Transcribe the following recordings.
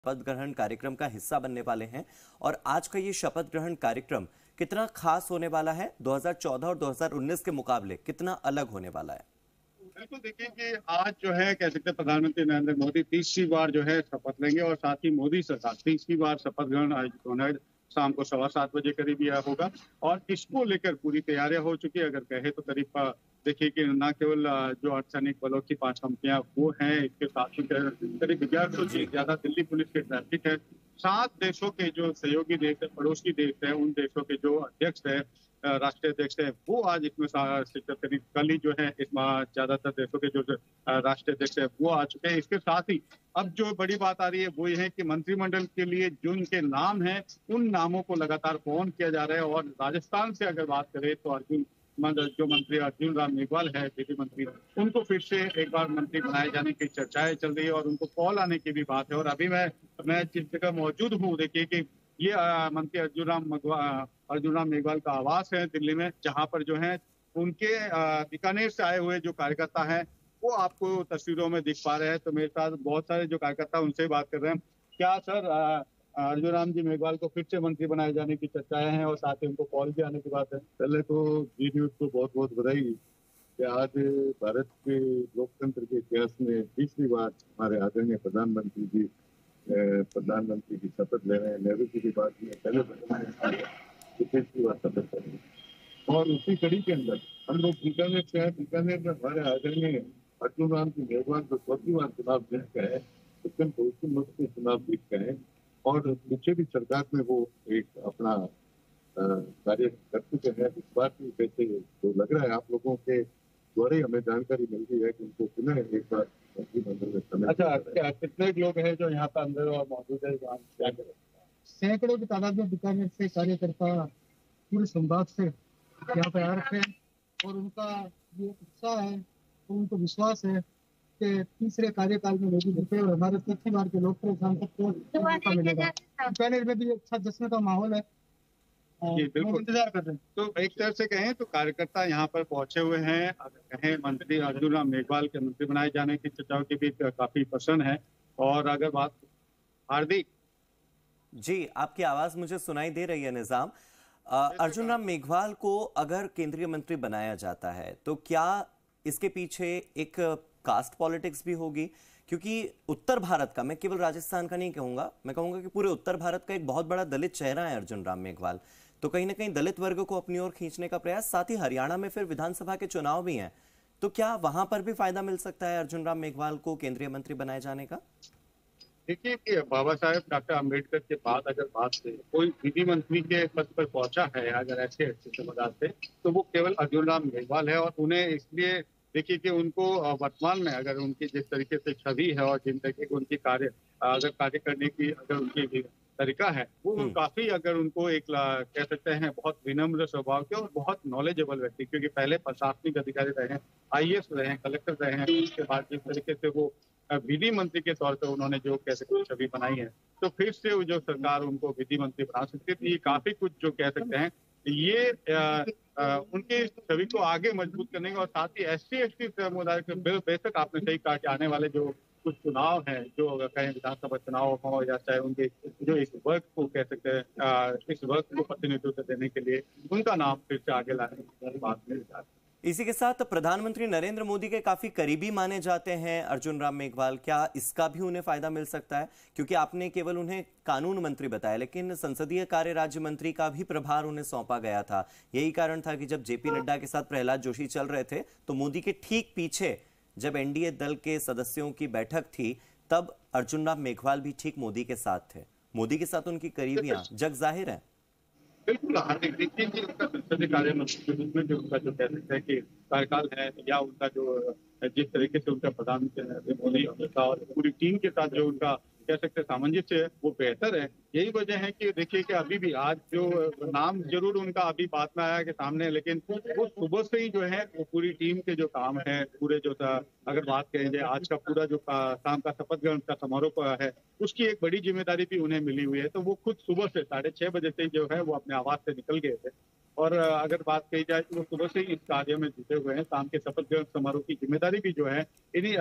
शपथ ग्रहण कार्यक्रम का हिस्सा बनने वाले हैं। और आज का ये शपथ ग्रहण कार्यक्रम कितना खास होने वाला है, 2014 और 2019 के मुकाबले कितना अलग होने वाला है? बिल्कुल, देखिए कि आज जो है कह सकते हैं प्रधानमंत्री नरेंद्र मोदी तीसरी बार जो है शपथ लेंगे और साथ ही मोदी सरकार तीसरी बार शपथ ग्रहण आयोजित होना है। शाम को 7:15 करीब यह होगा और इसको लेकर पूरी तैयारियां हो चुकी है। अगर कहे तो करीब देखिए कि न केवल जो अर्धसैनिक बलों की 5 कंपनियां वो हैं, इसके साथ ही करीब 1100 से ज्यादा दिल्ली पुलिस के ट्रैफिक है। 7 देशों के जो सहयोगी देश है, पड़ोसी देश है, उन देशों के जो अध्यक्ष है, राष्ट्रीय अध्यक्ष है, वो आज इसमें शिरकत करेंगे। कल ही जो है इसमें ज्यादातर देशों के जो राष्ट्रीय अध्यक्ष है वो आ चुके हैं। इसके साथ ही अब जो बड़ी बात आ रही है वो ये है कि मंत्रिमंडल के लिए जो उनके नाम हैं, उन नामों को लगातार फोन किया जा रहा है। और राजस्थान से अगर बात करें तो जो मंत्री अर्जुन राम मेघवाल है, विधि मंत्री, उनको फिर से एक बार मंत्री बनाए जाने की चर्चाएं चल रही है और उनको कॉल आने की भी बात है। और अभी मैं जिस जगह मौजूद हूँ, देखिए कि ये मंत्री अर्जुन राम मेघवाल का आवास है दिल्ली में, जहां पर जो है उनके बीकानेर से आए हुए जो कार्यकर्ता हैं वो आपको तस्वीरों में दिख पा रहे हैं। तो मेरे साथ बहुत सारे जो कार्यकर्ता उनसे बात कर रहे हैं। क्या सर, अर्जुन राम जी मेघवाल को फिर से मंत्री बनाए जाने की चर्चाएं हैं और साथ ही उनको कॉल भी आने की बात है? पहले तो जी न्यूज को बहुत बहुत बधाई कि आज भारत के लोकतंत्र के इतिहास में तीसरी बार हमारे आदरणीय प्रधानमंत्री की शपथ ले रहे हैं। नेहरू जी की बात में पहले तीसरी बार शपथ करेंगे और उसी कड़ी के अंदर हम लोग बीकानेर से हैं। बीकानेर में हमारे आदरणीय अर्जुन राम जी मेघवाल को चौथी बार चुनाव जीत गए हैं, उत्तर पश्चिम मुल्क के चुनाव जीत गए हैं और पीछे भी सरकार में वो एक अपना कार्य कर चुके हैं। इस बार भी वैसे तो लग रहा है आप लोगों के द्वारा हमें जानकारी मिल रही है कि उनको पुनः एक बार मंत्रिमंडल में समय। अच्छा, कितने लोग हैं जो यहाँ पर अंदर और मौजूद है? क्या करें? सैकड़ों की तादाद में बीकानेर से कार्यकर्ता पूरे संभाग से यहाँ पे आ रखे हैं और उनका ये उत्साह है और उनको विश्वास है कि तीसरे कार्यकाल में मोदी जीते और हमारे तीसरी बार के लोकप्रिय सांसद को मौका मिलेगा। बीकानेर में भी अच्छा जश्न का माहौल है, बिल्कुल इंतजार कर रहे हैं। तो एक तरह से कहें तो कार्यकर्ता यहाँ पर पहुंचे हुए हैं। अगर कहें मंत्री अर्जुन राम मेघवाल के मंत्री बनाए जाने की चर्चाओं की भी काफी पसंद है। और अगर बात हार्दिक जी, आपकी आवाज मुझे सुनाई दे रही है निजाम। अर्जुन राम मेघवाल को अगर केंद्रीय मंत्री बनाया जाता है तो क्या इसके पीछे एक कास्ट पॉलिटिक्स भी होगी? क्योंकि उत्तर भारत का, मैं केवल राजस्थान का नहीं कहूंगा, मैं कहूंगा कि पूरे उत्तर भारत का एक बहुत बड़ा दलित चेहरा है अर्जुन राम मेघवाल। तो कहीं ना कहीं दलित वर्ग को अपनी ओर खींचने का प्रयास, साथ ही हरियाणा में फिर विधानसभा के चुनाव भी हैं, तो क्या वहां पर भी फायदा मिल सकता है अर्जुन राम मेघवाल को केंद्रीय मंत्री बनाए जाने का? देखिए कि बाबा साहेब डॉक्टर अम्बेडकर के बाद अगर बात से कोई विधि मंत्री के पद पर पहुंचा है अगर ऐसे समुदाय से, तो वो केवल अर्जुन राम मेघवाल है। और उन्हें इसलिए देखिए कि उनको वर्तमान में अगर उनकी जिस तरीके से छवि है और जिन तरीके की उनकी कार्य करने की अगर उनकी तरीका है, वो काफी अगर उनको एक कह सकते हैं बहुत विनम्र स्वभाव के और बहुत नॉलेजेबल व्यक्ति, क्योंकि पहले प्रशासनिक अधिकारी रहे हैं, IAS रहे हैं, कलेक्टर रहे हैं, उसके बाद जिस तरीके से वो विधि मंत्री के तौर पर उन्होंने जो कह सकते हैं छवि बनाई है, तो फिर से जो सरकार उनको विधि मंत्री बना सकती है। ये काफी कुछ जो कह सकते हैं ये उनकी छवि को आगे मजबूत करने का। और साथ ही SC/ST समुदाय के बेशक आपने सही कहा कि आने वाले जो कुछ चुनाव हैं, जो अगर कहें विधानसभा चुनाव हो या चाहे उनके जो इस वर्ग को कह सकते हैं इस वर्ग को प्रतिनिधित्व देने के लिए उनका नाम फिर से आगे लाने की बात मिल जाती है। इसी के साथ प्रधानमंत्री नरेंद्र मोदी के काफी करीबी माने जाते हैं अर्जुन राम मेघवाल, क्या इसका भी उन्हें फायदा मिल सकता है? क्योंकि आपने केवल उन्हें कानून मंत्री बताया, लेकिन संसदीय कार्य राज्य मंत्री का भी प्रभार उन्हें सौंपा गया था। यही कारण था कि जब JP नड्डा के साथ प्रहलाद जोशी चल रहे थे, तो मोदी के ठीक पीछे जब NDA दल के सदस्यों की बैठक थी, तब अर्जुन राम मेघवाल भी ठीक मोदी के साथ थे। मोदी के साथ उनकी करीबियां जग जाहिर है। बिल्कुल हार्दिक, देखिए कि उनका संसदीय कार्य मंत्री के रूप में जो उनका जो कह सकते हैं कि कार्यकाल है या उनका जो जिस तरीके से उनका प्रधानमंत्री नरेंद्र मोदी और पूरी टीम के साथ जो उनका कह सकते हैं सामंजस्य है वो बेहतर है। यही वजह है कि देखिए कि अभी भी आज जो नाम जरूर उनका अभी बात में आया के सामने, लेकिन वो सुबह से ही जो है वो पूरी टीम के जो काम है, पूरे जो अगर बात करेंगे आज का पूरा जो शाम का शपथ ग्रहण का समारोह है, उसकी एक बड़ी जिम्मेदारी भी उन्हें मिली हुई है। तो वो खुद सुबह से 6:30 बजे से जो है वो अपने आवास से निकल गए थे और अगर बात कही जाए तो वो सुबह से ही इस कार्य में जुटे हुए हैं। शाम के शपथ ग्रहण समारोह की जिम्मेदारी भी जो है इन्हीं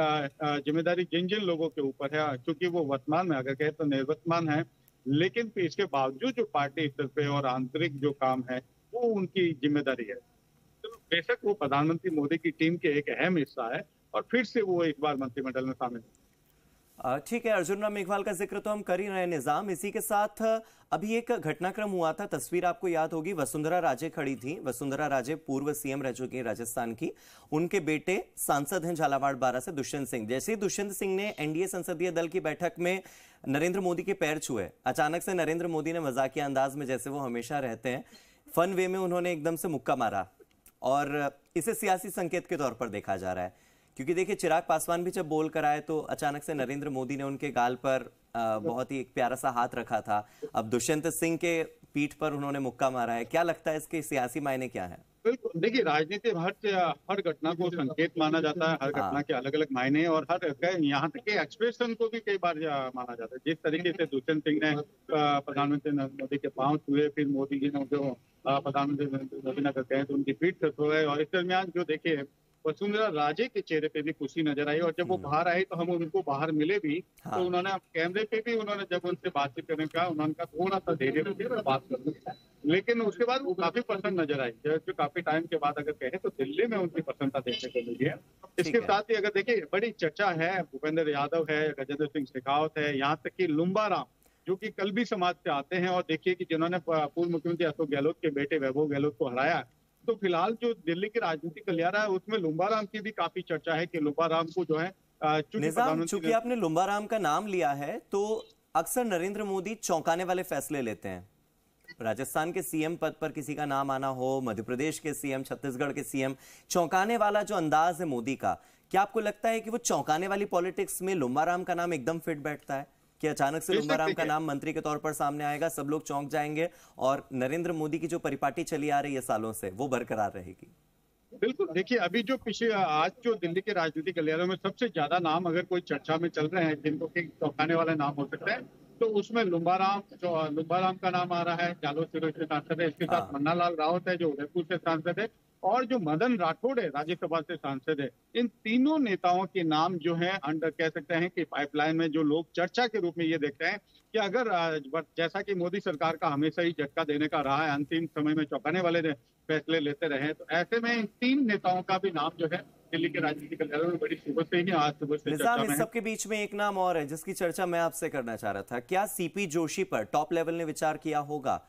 जिम्मेदारी जिन जिन लोगों के ऊपर है, क्योंकि वो वर्तमान में अगर कहे तो निर्वर्तमान है, लेकिन फिर इसके बावजूद जो पार्टी स्तर पे और आंतरिक जो काम है वो उनकी जिम्मेदारी है। तो बेशक वो प्रधानमंत्री मोदी की टीम के एक अहम हिस्सा है और फिर से वो एक बार मंत्रिमंडल में शामिल है। ठीक है, अर्जुन राम मेघवाल का जिक्र तो हम कर ही रहे हैं निजाम। इसी के साथ अभी एक घटनाक्रम हुआ था, तस्वीर आपको याद होगी, वसुंधरा राजे खड़ी थी। वसुंधरा राजे पूर्व सीएम रह चुकी हैं राजस्थान की। उनके बेटे सांसद हैं झालावाड़ बारा से, दुष्यंत सिंह। जैसे ही दुष्यंत सिंह ने एनडीए संसदीय दल की बैठक में नरेंद्र मोदी के पैर छुए, अचानक से नरेंद्र मोदी ने मजाकिया अंदाज में, जैसे वो हमेशा रहते हैं, फन वे में उन्होंने एकदम से मुक्का मारा और इसे सियासी संकेत के तौर पर देखा जा रहा है। क्योंकि देखिए, चिराग पासवान भी जब बोल कर आए तो अचानक से नरेंद्र मोदी ने उनके गाल पर बहुत ही एक प्यारा सा हाथ रखा था। अब दुष्यंत सिंह के पीठ पर उन्होंने मुक्का मारा है। क्या लगता है इसके सियासी मायने क्या है? बिल्कुल, देखिए राजनीति में हर घटना को संकेत माना जाता है, हर घटना के अलग अलग मायने और हर यहाँ तक के एक्सप्रेशन को भी कई बार माना जाता है। जिस तरीके से दुष्यंत सिंह ने प्रधानमंत्री नरेंद्र मोदी के पांव छुए, फिर मोदी जी ने जो प्रधानमंत्री नरेंद्र मोदी ने कहे तो उनकी पीठ थपथपाई, और इस दरमियान जो देखिए वसुंधरा राजे के चेहरे पे भी खुशी नजर आई। और जब वो बाहर आई तो हम उनको बाहर मिले भी, तो उन्होंने कैमरे पे भी उन्होंने जब उनसे बातचीत करने का उन्होंने कहा थोड़ा सा धैर्य रखिए, मैं बात करूंगा। लेकिन उसके बाद वो काफी प्रसन्न नजर आई, जो काफी टाइम के बाद अगर कहे तो दिल्ली में उनकी प्रसन्नता देखने को मिली है। इसके साथ ही अगर देखिए बड़ी चर्चा है, भूपेंद्र यादव है, गजेंद्र सिंह शेखावत है, यहाँ तक कि लुम्बा राम जो कि कलबी समाज से आते हैं, और देखिए कि जिन्होंने पूर्व मुख्यमंत्री अशोक गहलोत के बेटे वैभव गहलोत को हराया। तो फिलहाल जो दिल्ली की राजनीति का लिया रहा है उसमें लुम्बा राम की भी काफी चर्चा है कि लुम्बा राम को जो है चूंकि आपने लुम्बा राम का नाम लिया है तो अक्सर नरेंद्र मोदी चौंकाने वाले फैसले लेते हैं। राजस्थान के सीएम पद पर किसी का नाम आना हो, मध्य प्रदेश के सीएम, छत्तीसगढ़ के सीएम, चौंकाने वाला जो अंदाज है मोदी का, क्या आपको लगता है कि वो चौंकाने वाली पॉलिटिक्स में लुम्बा राम का नाम एकदम फिट बैठता है कि अचानक से लुम्बा राम का नाम मंत्री के तौर पर सामने आएगा, सब लोग चौंक जाएंगे और नरेंद्र मोदी की जो परिपाटी चली आ रही है सालों से वो बरकरार रहेगी? बिल्कुल, देखिए अभी जो पिछले आज जो दिल्ली के राजनीतिक गलियारों में सबसे ज्यादा नाम अगर कोई चर्चा में चल रहे हैं जिनको कि चौंकाने वाला नाम हो सकता है, तो उसमें लुम्बा राम का नाम आ रहा है, जालोर सिरोही से सांसद है। इसके साथ मन्ना लाल रावत है जो उदयपुर से सांसद है, और जो मदन राठौड़ है राज्यसभा से सांसद है। इन तीनों नेताओं के नाम जो है अंडर कह सकते हैं कि पाइपलाइन में जो लोग चर्चा के रूप में ये देखते हैं कि अगर जैसा कि मोदी सरकार का हमेशा ही झटका देने का रहा है, अंतिम समय में चौंकाने वाले फैसले लेते रहे, तो ऐसे में इन तीन नेताओं का भी नाम जो है दिल्ली के राजनीतिक गलियारों में बड़ी सुबह से ही आज सुबह से चर्चा में है। इस सबके बीच में एक नाम और है जिसकी चर्चा मैं आपसे करना चाह रहा था। क्या सीपी जोशी पर टॉप लेवल ने विचार किया होगा?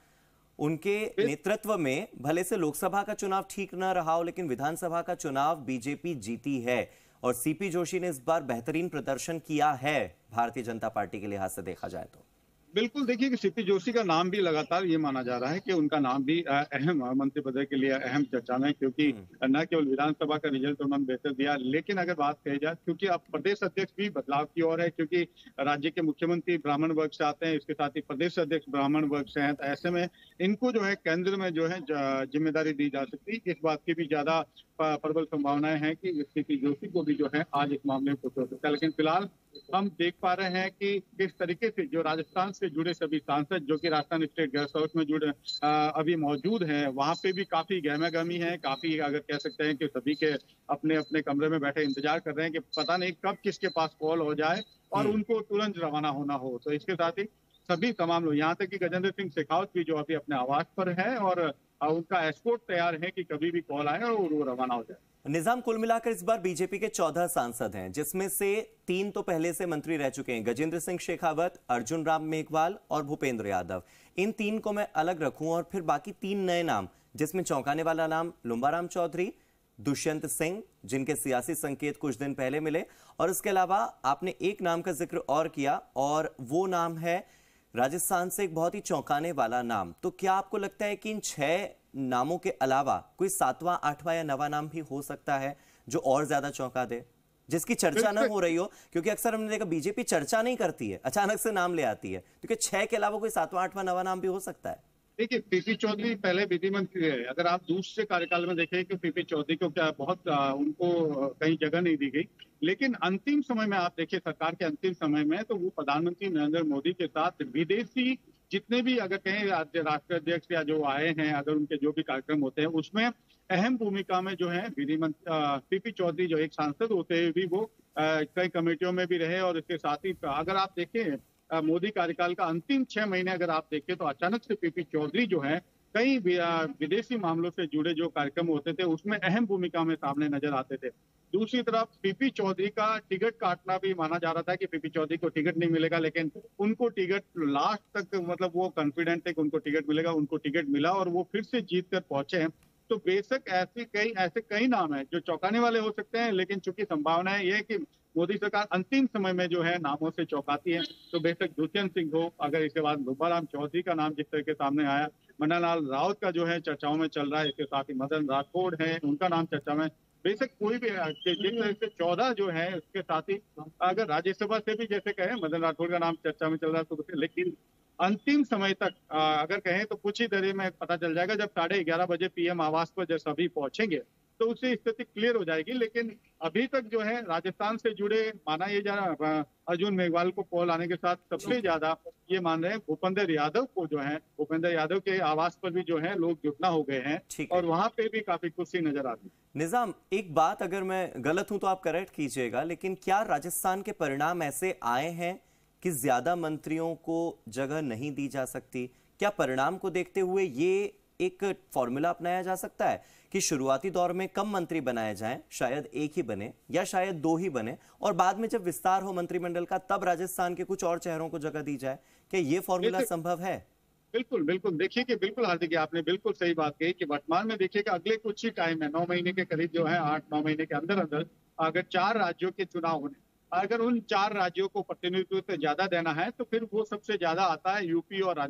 उनके नेतृत्व में भले से लोकसभा का चुनाव ठीक न रहा हो, लेकिन विधानसभा का चुनाव बीजेपी जीती है और सीपी जोशी ने इस बार बेहतरीन प्रदर्शन किया है भारतीय जनता पार्टी के लिहाज से देखा जाए तो। बिल्कुल, देखिए कि सीपी जोशी का नाम भी लगातार ये माना जा रहा है कि उनका नाम भी अहम मंत्रिपद के लिए अहम चर्चा में, क्योंकि न केवल विधानसभा का रिजल्ट उन्होंने बेहतर दिया, लेकिन अगर बात कही जाए क्योंकि अब प्रदेश अध्यक्ष भी बदलाव की ओर है, क्योंकि राज्य के मुख्यमंत्री ब्राह्मण वर्ग से आते हैं, इसके साथ ही प्रदेश अध्यक्ष ब्राह्मण वर्ग से हैं, तो ऐसे में इनको जो है केंद्र में जो है जिम्मेदारी दी जा सकती है। इस बात की भी ज्यादा प्रबल संभावनाएं हैं कि सीपी जोशी को भी जो है आज इस मामले में कुछ हो सकता है। लेकिन फिलहाल हम देख पा रहे हैं कि किस तरीके से जो राजस्थान से जुड़े सभी सांसद जो कि राजस्थान स्टेट गेस्ट हाउस में जुड़े अभी मौजूद हैं, वहां पे भी काफी गहमागहमी है, काफी अगर कह सकते हैं कि सभी के अपने अपने कमरे में बैठे इंतजार कर रहे हैं कि पता नहीं कब किसके पास कॉल हो जाए और उनको तुरंत रवाना होना हो। तो इसके साथ ही सभी तमाम लोग, यहाँ तक कि गजेंद्र सिंह शेखावत भी जो अभी अपने आवास पर है और उनका एस्कोर्ट तैयार है कि कभी भी कॉल आए और वो रवाना हो जाए। निजाम, कुल मिलाकर इस बार बीजेपी के 14 सांसद हैं, जिसमें से 3 तो पहले से मंत्री रह चुके हैं, गजेंद्र सिंह शेखावत, अर्जुन राम मेघवाल और भूपेंद्र यादव। इन 3 को मैं अलग रखूं और फिर बाकी 3 नए नाम, जिसमें चौंकाने वाला नाम लुम्बा राम चौधरी, दुष्यंत सिंह, जिनके सियासी संकेत कुछ दिन पहले मिले, और इसके अलावा आपने एक नाम का जिक्र और किया और वो नाम है राजस्थान से एक बहुत ही चौंकाने वाला नाम। तो क्या आपको लगता है कि इन 6 नामों के अलावा कोई 7वां, 8वां या 9वां नाम भी हो सकता है जो और ज्यादा चौंका दे, जिसकी चर्चा ना हो रही हो? क्योंकि अक्सर हमने देखा बीजेपी चर्चा नहीं करती है, अचानक से नाम ले आती है, क्योंकि 6 के अलावा कोई 7वां, 8वां, 9वां नाम भी हो सकता है। देखिए, पीपी चौधरी पहले विधि मंत्री है। अगर आप दूसरे कार्यकाल में देखें कि पीपी चौधरी को क्या बहुत उनको कहीं जगह नहीं दी गई, लेकिन अंतिम समय में आप देखिए सरकार के अंतिम समय में तो वो प्रधानमंत्री नरेंद्र मोदी के साथ विदेशी जितने भी अगर कहें राष्ट्राध्यक्ष या जो आए हैं, अगर उनके जो भी कार्यक्रम होते हैं उसमें अहम भूमिका में जो है विधि मंत्री पीपी चौधरी जो एक सांसद होते हुए भी वो कई कमेटियों में भी रहे। और इसके साथ ही अगर आप देखें मोदी कार्यकाल का अंतिम 6 महीने अगर आप देखें तो अचानक से पीपी चौधरी जो है कई विदेशी मामलों से जुड़े जो कार्यक्रम होते थे उसमें अहम भूमिका में सामने नजर आते थे। दूसरी तरफ पीपी चौधरी का टिकट काटना भी माना जा रहा था कि पीपी चौधरी को टिकट नहीं मिलेगा, लेकिन उनको टिकट लास्ट तक मतलब वो कॉन्फिडेंट थे कि उनको टिकट मिलेगा, उनको टिकट मिला और वो फिर से जीत कर पहुंचे हैं। तो बेशक ऐसे कई नाम है जो चौंकाने वाले हो सकते हैं, लेकिन चूंकि संभावना है ये कि मोदी सरकार अंतिम समय में जो है नामों से चौंकाती है। तो बेशक दुष्यंत सिंह हो, अगर इसके बाद रूपाराम चौधरी का नाम जिस तरह के सामने आया, मन्नालाल राउत का जो है चर्चाओं में चल रहा है, इसके साथ ही मदन राठौड़ है उनका नाम चर्चा में, बेशक कोई भी जिस तरह से 14 जो है उसके साथ ही अगर राज्यसभा से भी जैसे कहें मदन राठौड़ का नाम चर्चा में चल रहा है तो लेकिन अंतिम समय तक अगर कहें तो कुछ ही देर में पता चल जाएगा जब 11:30 बजे पीएम आवास पर जब सभी पहुंचेंगे तो उससे स्थिति क्लियर हो जाएगी। लेकिन अभी तक जो है राजस्थान से जुड़े माना ये जा रहा अर्जुन मेघवाल को कॉल आने के साथ सबसे ज्यादा ये मान रहे हैं भूपेंद्र यादव को जो है भूपेंद्र यादव के आवास पर भी जो है लोग जुटना हो गए हैं और वहां पे भी काफी खुशी नजर आ रही है। निजाम, एक बात अगर मैं गलत हूं तो आप करेक्ट कीजिएगा, लेकिन क्या राजस्थान के परिणाम ऐसे आए हैं कि ज्यादा मंत्रियों को जगह नहीं दी जा सकती? क्या परिणाम को देखते हुए ये एक फॉर्मूला अपनाया जा सकता है कि शुरुआती दौर में कम मंत्री बनाए जाएं, शायद एक ही बने या शायद 2 ही बने, और बाद में जब विस्तार हो मंत्रिमंडल का तब राजस्थान के कुछ और चेहरों को जगह दी जाए? क्या ये फॉर्मूला संभव है? बिल्कुल बिल्कुल, देखिए कि बिल्कुल हार्दिक आपने बिल्कुल सही बात कही कि वर्तमान में देखिए कि अगले कुछ ही टाइम है 9 महीने के करीब जो है 8-9 महीने के अंदर अंदर अगर 4 राज्यों के चुनाव होने, अगर उन 4 राज्यों को प्रतिनिधित्व ज्यादा देना है तो फिर वो सबसे ज्यादा आता है यूपी और राजस्थान।